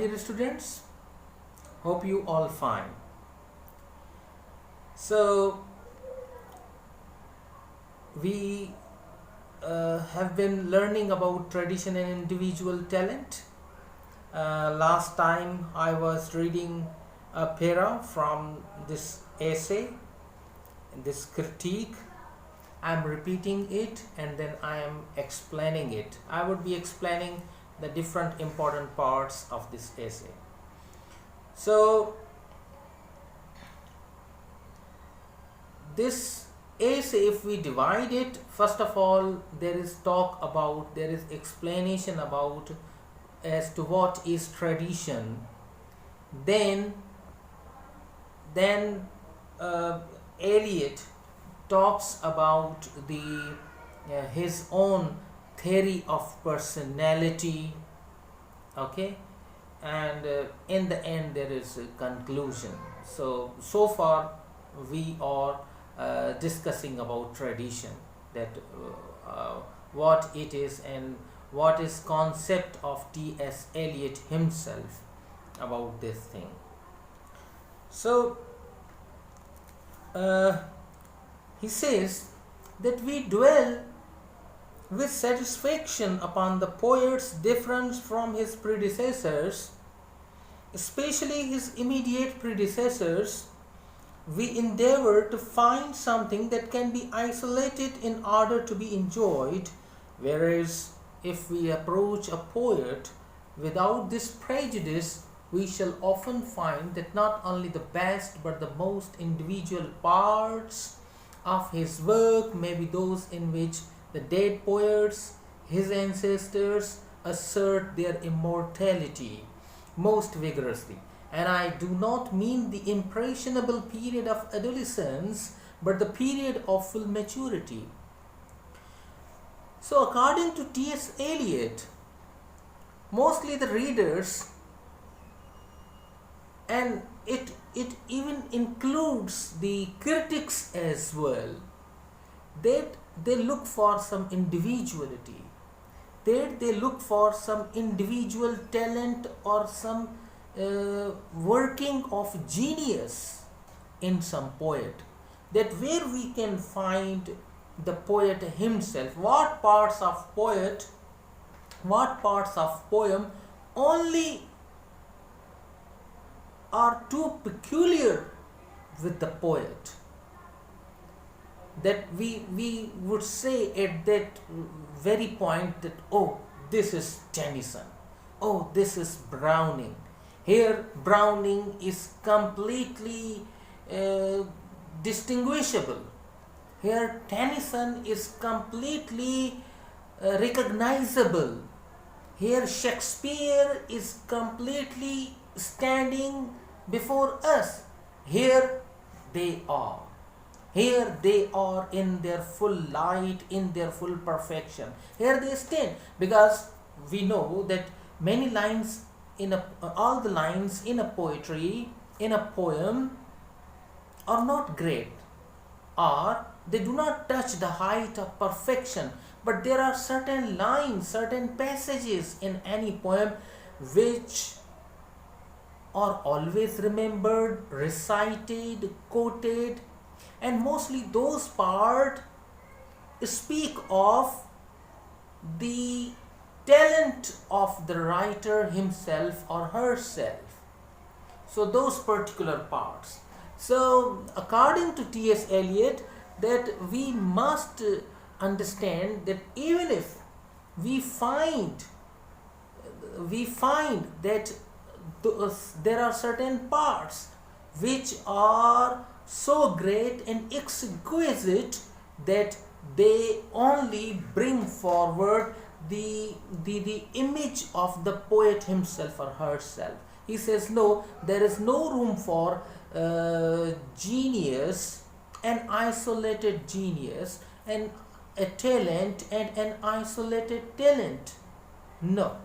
dear students, hope you all fine. So we have been learning about tradition and individual talent. Last time I was reading a para from this essay, this critique. I am repeating it and then I am explaining it. I would be explaining the different important parts of this essay. So this essay, if we divide it, first of all there is explanation about as to what is tradition. Then Eliot talks about his own theory of personality, okay, and in the end there is a conclusion. So far we are discussing about tradition, that what it is and what is concept of T.S. Eliot himself about this thing. So he says that we dwell with satisfaction upon the poet's difference from his predecessors, especially his immediate predecessors. We endeavor to find something that can be isolated in order to be enjoyed, whereas if we approach a poet without this prejudice, we shall often find that not only the best but the most individual parts of his work may be those in which the dead poets, his ancestors, assert their immortality most vigorously. And I do not mean the impressionable period of adolescence, but the period of full maturity. So according to T.S. Eliot, mostly the readers, and it even includes the critics as well, that they look for some individuality, that they look for some individual talent or some working of genius in some poet, that where we can find the poet himself, what parts of poem only are too peculiar with the poet, that we would say at that very point that, oh, this is Tennyson, oh, this is Browning. Here Browning is completely distinguishable. Here Tennyson is completely recognizable. Here Shakespeare is completely standing before us. Here they are. Here they are in their full light, in their full perfection. Here they stand, because we know that many lines all the lines in a poetry, in a poem, are not great, or they do not touch the height of perfection. But there are certain lines, certain passages in any poem which are always remembered, recited, quoted, and mostly those parts speak of the talent of the writer himself or herself. So those particular parts. So according to T.S. Eliot, that we must understand that even if we find that there are certain parts which are so great and exquisite that they only bring forward the image of the poet himself or herself. He says, no, there is no room for genius, an isolated genius, and a talent and an isolated talent. No,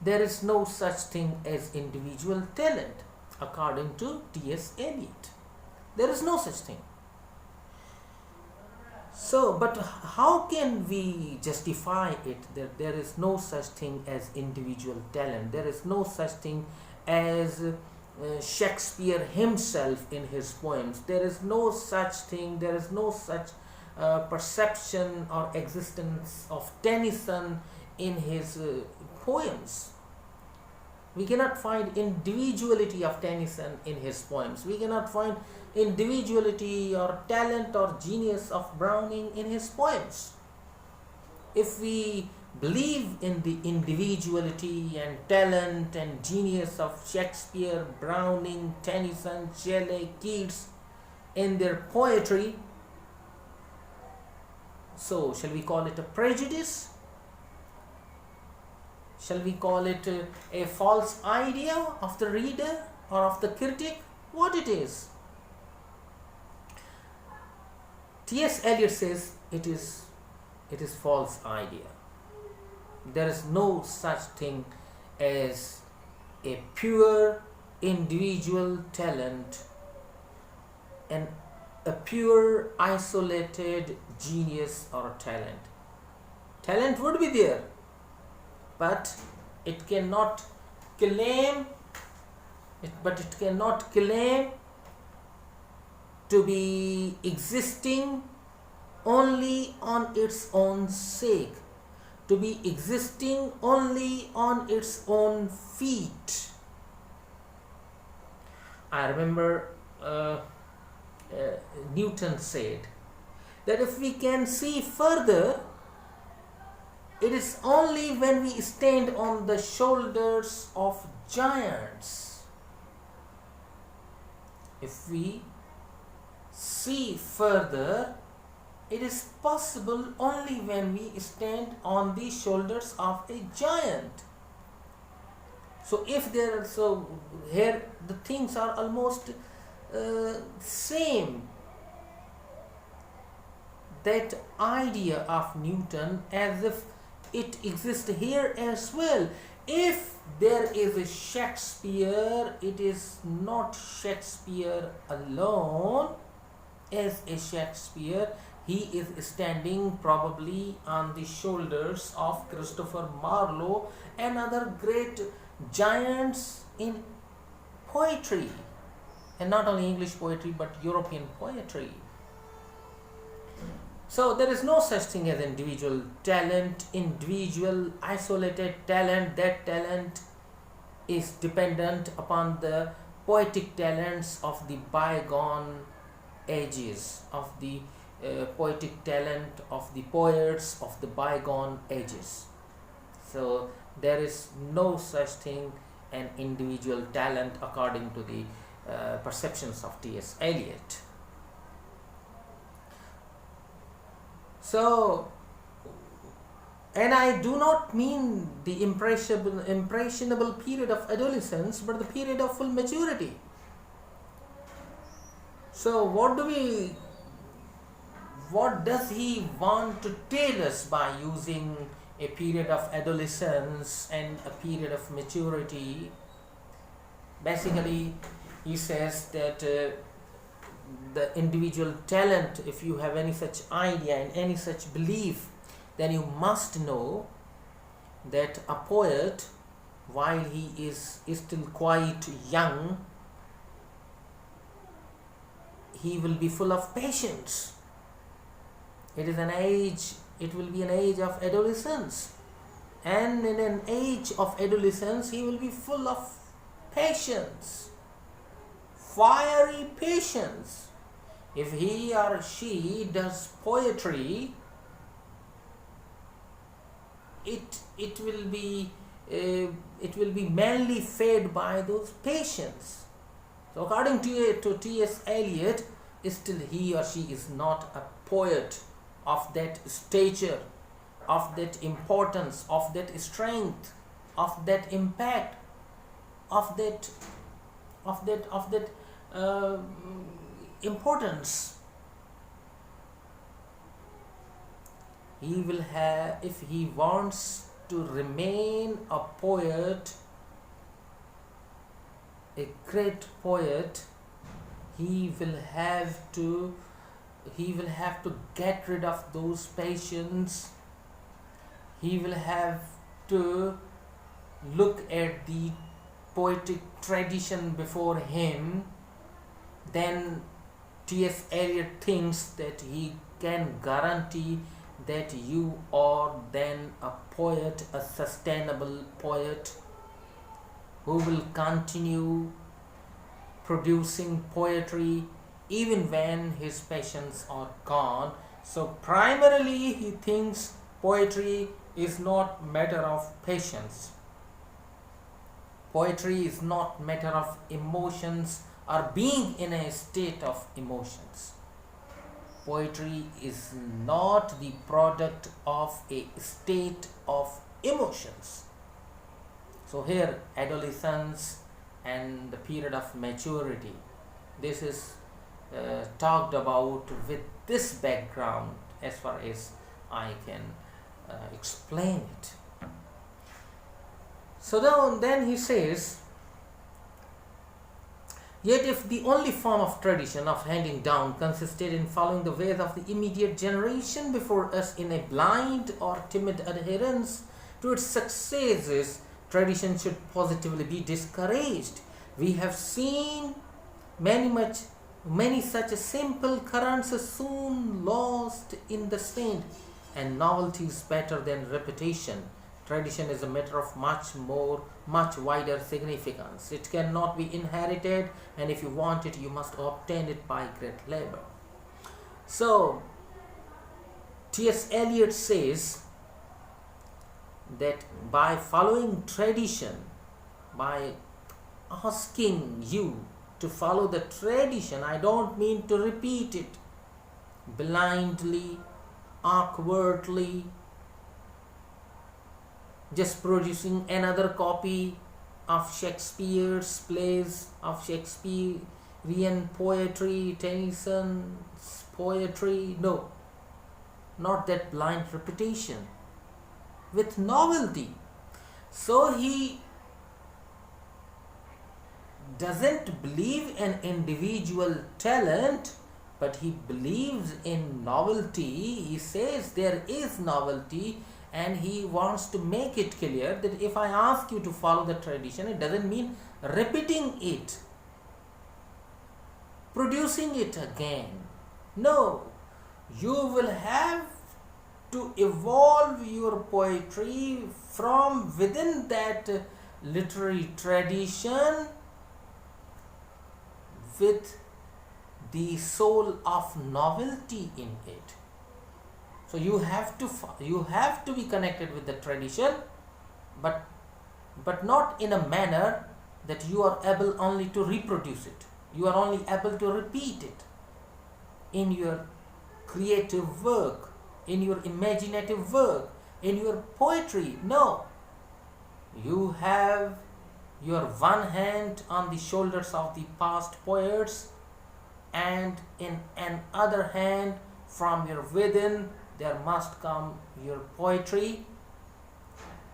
there is no such thing as individual talent according to T.S. Eliot. There is no such thing. So, but how can we justify it that there is no such thing as individual talent? There is no such thing as Shakespeare himself in his poems. There is no such thing, there is no such perception or existence of Tennyson in his poems. We cannot find individuality of Tennyson in his poems. We cannot find individuality or talent or genius of Browning in his poems. If we believe in the individuality and talent and genius of Shakespeare, Browning, Tennyson, Shelley, Keats in their poetry, so shall we call it a prejudice? Shall we call it a false idea of the reader or of the critic? What it is? T.S. Eliot says it is false idea. There is no such thing as a pure individual talent and a pure isolated genius or talent. Talent would be there, but it cannot claim to be existing only on its own sake, to be existing only on its own feet. I remember Newton said that if we can see further, it is only when we stand on the shoulders of giants. If we see further, it is possible only when we stand on the shoulders of a giant. So here the things are almost same. That idea of Newton as if it exists here as well. If there is a Shakespeare, it is not Shakespeare alone. As a Shakespeare, he is standing probably on the shoulders of Christopher Marlowe and other great giants in poetry, and not only English poetry but European poetry. So there is no such thing as individual talent, individual isolated talent. That talent is dependent upon the poetic talents of the bygone ages, of the poetic talent of the poets of the bygone ages. So there is no such thing an individual talent according to the perceptions of T.S. Eliot. So, and I do not mean the impressionable period of adolescence, but the period of full maturity. So what does he want to tell us by using a period of adolescence and a period of maturity? Basically, he says that the individual talent, if you have any such idea and any such belief, then you must know that a poet, while he is still quite young, he will be full of patience. It will be an age of adolescence, and in an age of adolescence he will be full of patience, fiery patience. If he or she does poetry, it will be mainly fed by those patience. So according to T.S. Eliot, still he or she is not a poet of that stature, of that importance, of that strength, of that impact, of that importance. He will have, if he wants to remain a poet, a great poet, he will have to he will have to get rid of those passions. He will have to look at the poetic tradition before him. Then T.S. Eliot thinks that he can guarantee that you are then a poet, a sustainable poet who will continue producing poetry even when his passions are gone. So primarily he thinks poetry is not matter of patience. Poetry is not matter of emotions or being in a state of emotions. Poetry is not the product of a state of emotions. So here adolescence and the period of maturity, this is talked about with this background as far as I can explain it. So then he says, yet if the only form of tradition of handing down consisted in following the ways of the immediate generation before us in a blind or timid adherence to its successes, tradition should positively be discouraged. We have seen many such simple currents soon lost in the sand, and novelty is better than repetition. Tradition is a matter of much wider significance. It cannot be inherited, and if you want it, you must obtain it by great labor. So, T.S. Eliot says that by following tradition, by asking you to follow the tradition, I don't mean to repeat it blindly, awkwardly, just producing another copy of Shakespeare's plays, of Shakespearean poetry, Tennyson's poetry. No, not that blind repetition, with novelty. So he doesn't believe in individual talent, but he believes in novelty. He says there is novelty, and he wants to make it clear that if I ask you to follow the tradition, it doesn't mean repeating it, producing it again. No, you will have to evolve your poetry from within that literary tradition with the soul of novelty in it. So you have to be connected with the tradition, but not in a manner that you are able only to reproduce it. You are only able to repeat it in your creative work, in your imaginative work, in your poetry. No, you have your one hand on the shoulders of the past poets, and in another hand from your within there must come your poetry,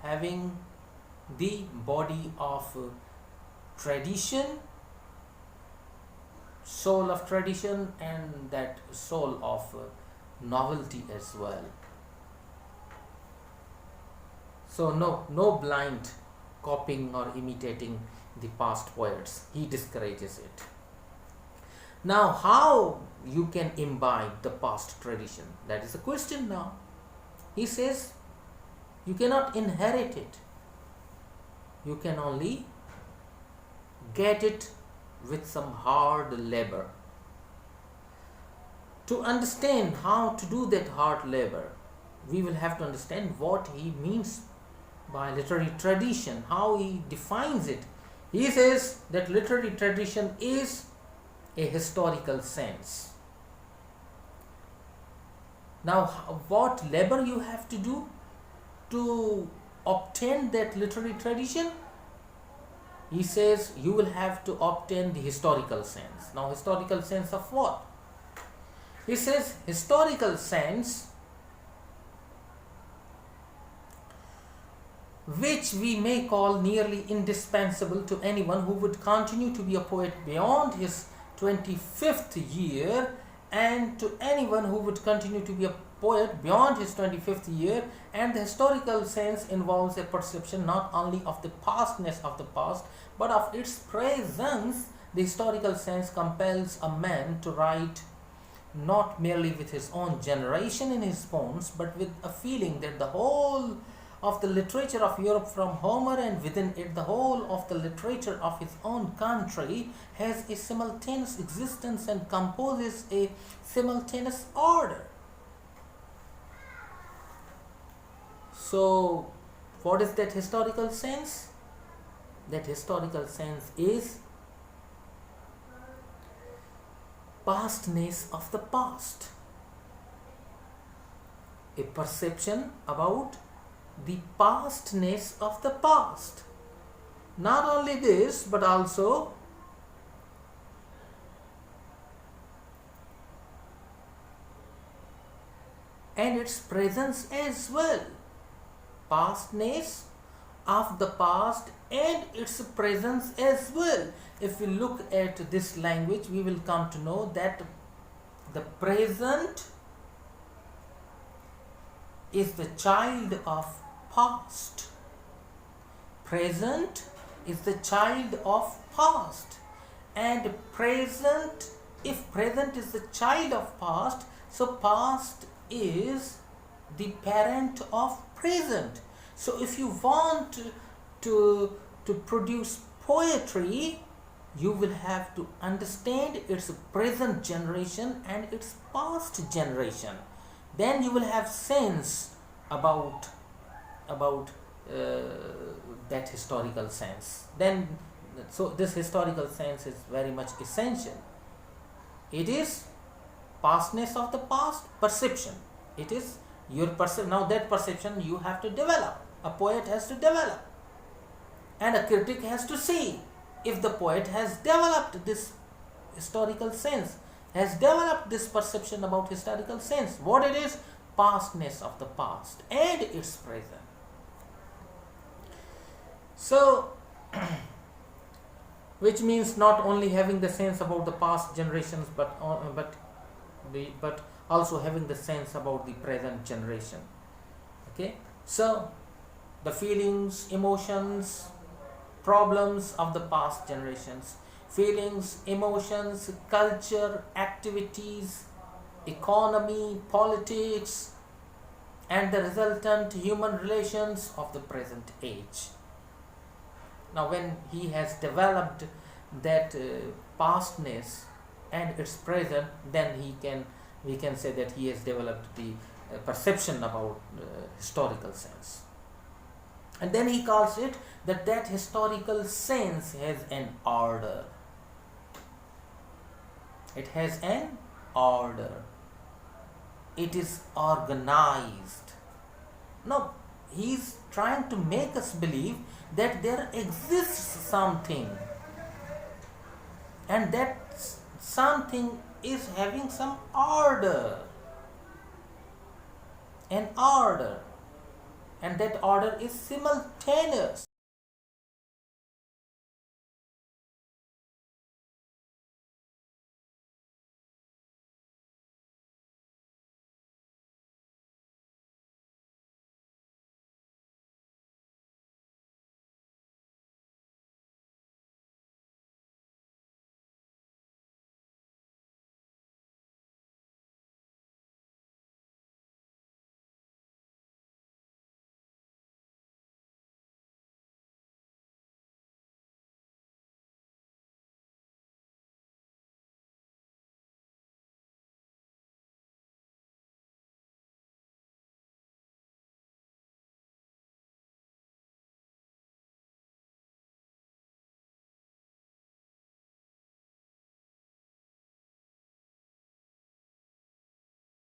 having the body of tradition, soul of tradition, and that soul of novelty as well. So no blind copying or imitating the past poets. He discourages it. Now, how you can imbibe the past tradition? That is the question now. He says you cannot inherit it. You can only get it with some hard labor. To understand how to do that hard labor, we will have to understand what he means by literary tradition, how he defines it. He says that literary tradition is a historical sense. Now, what labor you have to do to obtain that literary tradition? He says you will have to obtain the historical sense. Now, historical sense of what? He says historical sense which we may call nearly indispensable to anyone who would continue to be a poet beyond his 25th year and to anyone who would continue to be a poet beyond his 25th year. And the historical sense involves a perception not only of the pastness of the past but of its presence. The historical sense compels a man to write not merely with his own generation in his poems, but with a feeling that the whole of the literature of Europe from Homer, and within it the whole of the literature of his own country, has a simultaneous existence and composes a simultaneous order. So, what is that historical sense? That historical sense is pastness of the past, a perception about the pastness of the past. Not only this, but also and its presence as well. Pastness of the past and its presence as well. If we look at this language, we will come to know that the present is the child of past. Present is the child of past. And present, if present is the child of past, so past is the parent of present. So if you want to produce poetry, you will have to understand its present generation and its past generation. Then you will have sense about that historical sense. Then, so this historical sense is very much essential. It is pastness of the past, perception. It is your perception. Now that perception you have to develop. A poet has to develop, and a critic has to see if the poet has developed this historical sense, has developed this perception about historical sense. What it is? Pastness of the past and its present. So, which means not only having the sense about the past generations, but also having the sense about the present generation. Okay, so the feelings, emotions, problems of the past generations, feelings, emotions, culture, activities, economy, politics, and the resultant human relations of the present age. Now, when he has developed that pastness and its present, then we can say that he has developed the perception about historical sense. And then he calls it that historical sense has an order. It has an order. It is organized. Now, he is trying to make us believe that there exists something, and that something is having some order, an order, and that order is simultaneous.